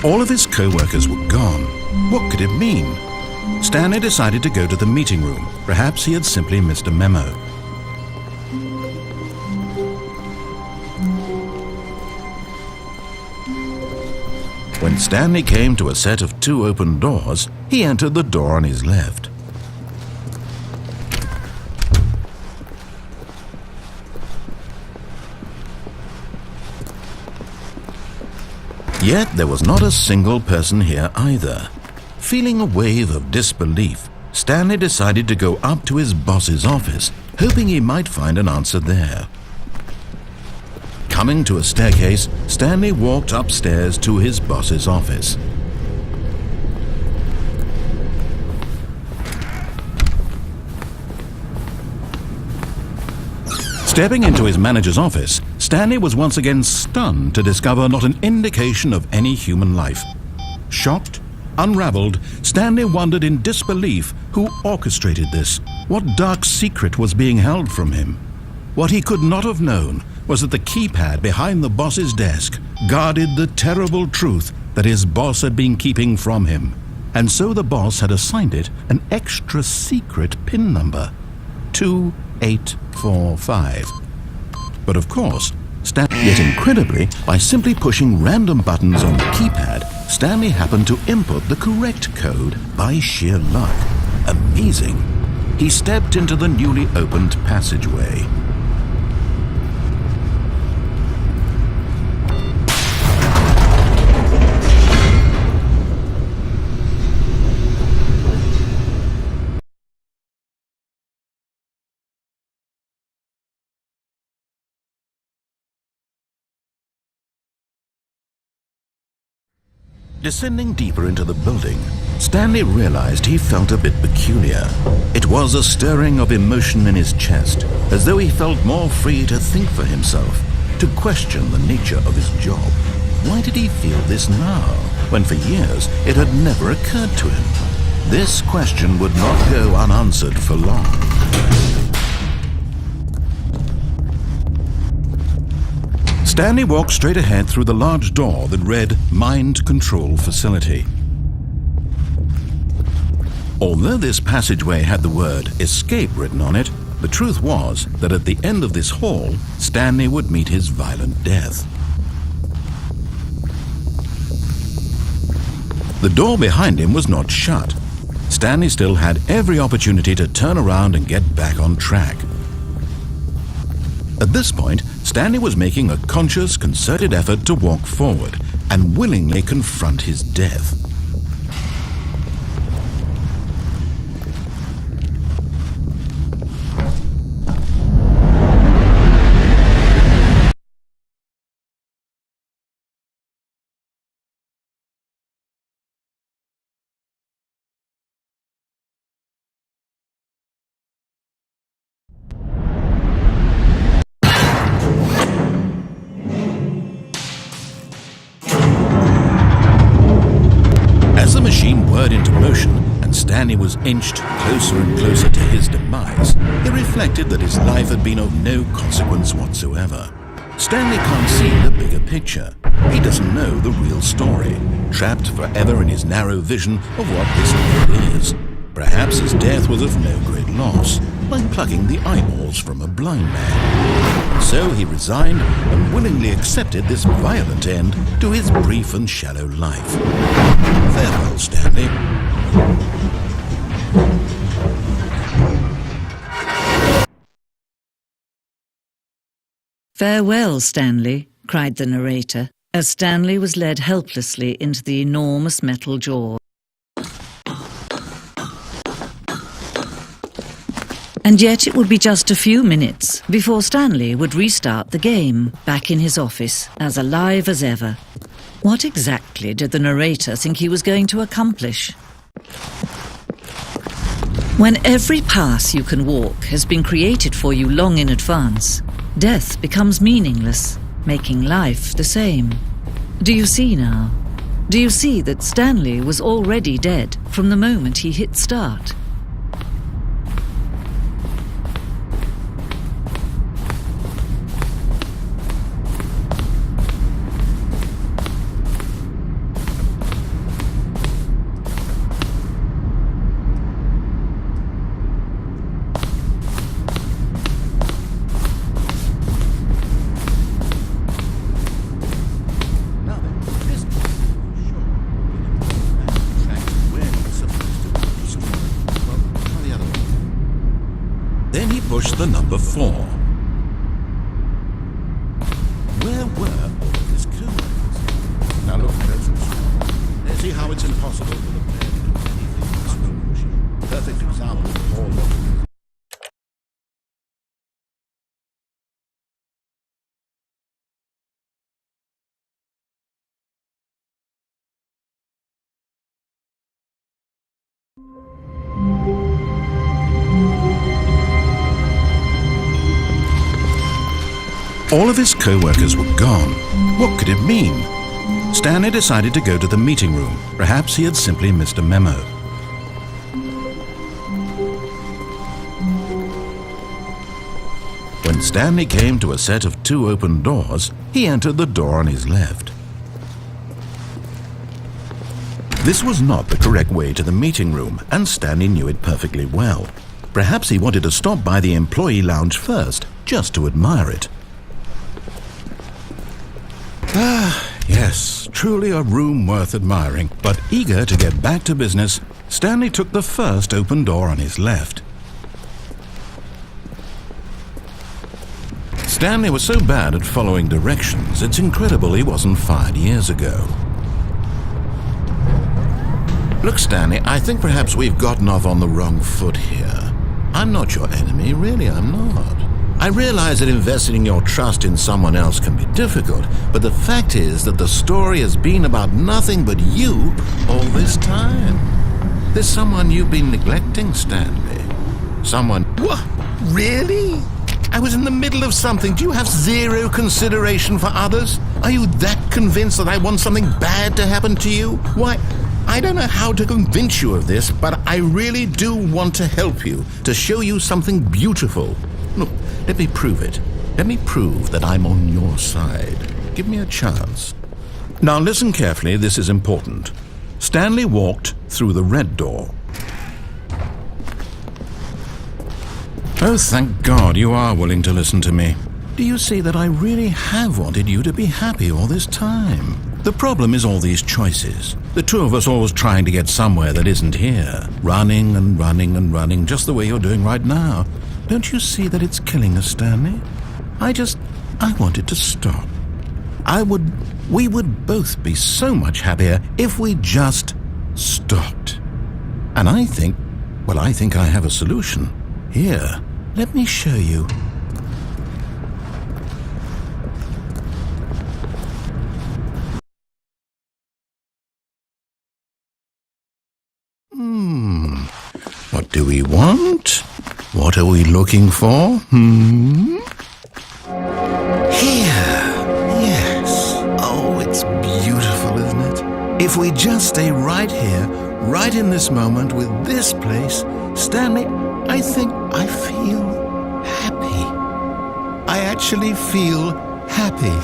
All of his co-workers were gone. What could it mean? Stanley decided to go to the meeting room. Perhaps he had simply missed a memo. When Stanley came to a set of 2 open doors, he entered the door on his left. Yet there was not a single person here either. Feeling a wave of disbelief, Stanley decided to go up to his boss's office, hoping he might find an answer there. Coming to a staircase, Stanley walked upstairs to his boss's office. Stepping into his manager's office, Stanley was once again stunned to discover not an indication of any human life. Shocked, unraveled, Stanley wondered in disbelief who orchestrated this, what dark secret was being held from him. What he could not have known was that the keypad behind the boss's desk guarded the terrible truth that his boss had been keeping from him, and so the boss had assigned it an extra secret PIN number, 2845. But of course, yet incredibly, by simply pushing random buttons on the keypad, Stanley happened to input the correct code by sheer luck. Amazing. He stepped into the newly opened passageway. Descending deeper into the building, Stanley realized he felt a bit peculiar. It was a stirring of emotion in his chest, as though he felt more free to think for himself, to question the nature of his job. Why did he feel this now, when for years it had never occurred to him? This question would not go unanswered for long. Stanley walked straight ahead through the large door that read Mind Control Facility. Although this passageway had the word Escape written on it, the truth was that at the end of this hall, Stanley would meet his violent death. The door behind him was not shut. Stanley still had every opportunity to turn around and get back on track. At this point, Stanley was making a conscious, concerted effort to walk forward and willingly confront his death. Into motion, and Stanley was inched closer and closer to his demise, he reflected that his life had been of no consequence whatsoever. Stanley can't see the bigger picture. He doesn't know the real story, trapped forever in his narrow vision of what this world is. Perhaps his death was of no great loss, like plucking the eyeballs from a blind man. So he resigned and willingly accepted this violent end to his brief and shallow life. Farewell, Stanley. "Farewell, Stanley," cried the narrator, as Stanley was led helplessly into the enormous metal jaw. And yet it would be just a few minutes before Stanley would restart the game, back in his office, as alive as ever. What exactly did the narrator think he was going to accomplish? When every path you can walk has been created for you long in advance, death becomes meaningless, making life the same. Do you see now? Do you see that Stanley was already dead from the moment he hit start? 4. Where were all of his co-workers? Now look, folks, see how it's impossible for the player to do anything in this revolution. Perfect example of all of it. All of his co-workers were gone. What could it mean? Stanley decided to go to the meeting room. Perhaps he had simply missed a memo. When Stanley came to a set of 2 open doors, he entered the door on his left. This was not the correct way to the meeting room, and Stanley knew it perfectly well. Perhaps he wanted to stop by the employee lounge first, just to admire it. Ah, yes, truly a room worth admiring. But eager to get back to business, Stanley took the first open door on his left. Stanley was so bad at following directions, it's incredible he wasn't fired years ago. Look, Stanley, I think perhaps we've gotten off on the wrong foot here. I'm not your enemy, really, I'm not. I realize that investing your trust in someone else can be difficult, but the fact is that the story has been about nothing but you all this time. There's someone you've been neglecting, Stanley. Someone... What? Really? I was in the middle of something. Do you have zero consideration for others? Are you that convinced that I want something bad to happen to you? Why, I don't know how to convince you of this, but I really do want to help you, to show you something beautiful. Look, let me prove it. Let me prove that I'm on your side. Give me a chance. Now listen carefully, this is important. Stanley walked through the red door. Oh, thank God you are willing to listen to me. Do you see that I really have wanted you to be happy all this time? The problem is all these choices. The two of us always trying to get somewhere that isn't here. Running and running and running, just the way you're doing right now. Don't you see that it's killing us, Stanley? I wanted to stop. We would both be so much happier if we just stopped. And I think I have a solution. Here, let me show you. What do we want? What are we looking for? Here. Yes. Oh, it's beautiful, isn't it? If we just stay right here, right in this moment with this place, Stanley, I think I feel happy. I actually feel happy.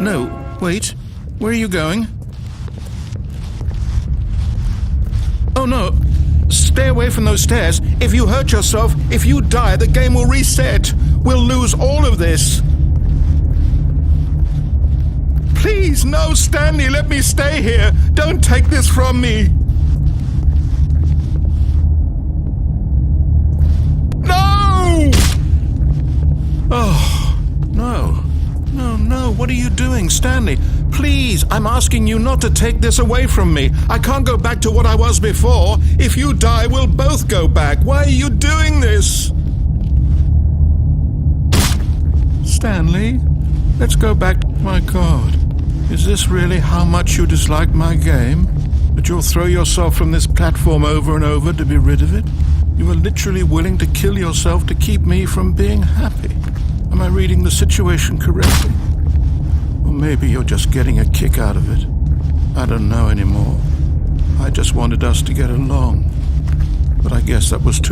No, wait. Where are you going? Oh no, stay away from those stairs. If you hurt yourself, if you die, the game will reset. We'll lose all of this. Please, no, Stanley, let me stay here. Don't take this from me. No! Oh, no. No, what are you doing, Stanley? Please, I'm asking you not to take this away from me. I can't go back to what I was before. If you die, we'll both go back. Why are you doing this? Stanley, let's go back. My God, is this really how much you dislike my game? That you'll throw yourself from this platform over and over to be rid of it? You are literally willing to kill yourself to keep me from being happy. Am I reading the situation correctly? Or maybe you're just getting a kick out of it. I don't know anymore. I just wanted us to get along. But I guess that was too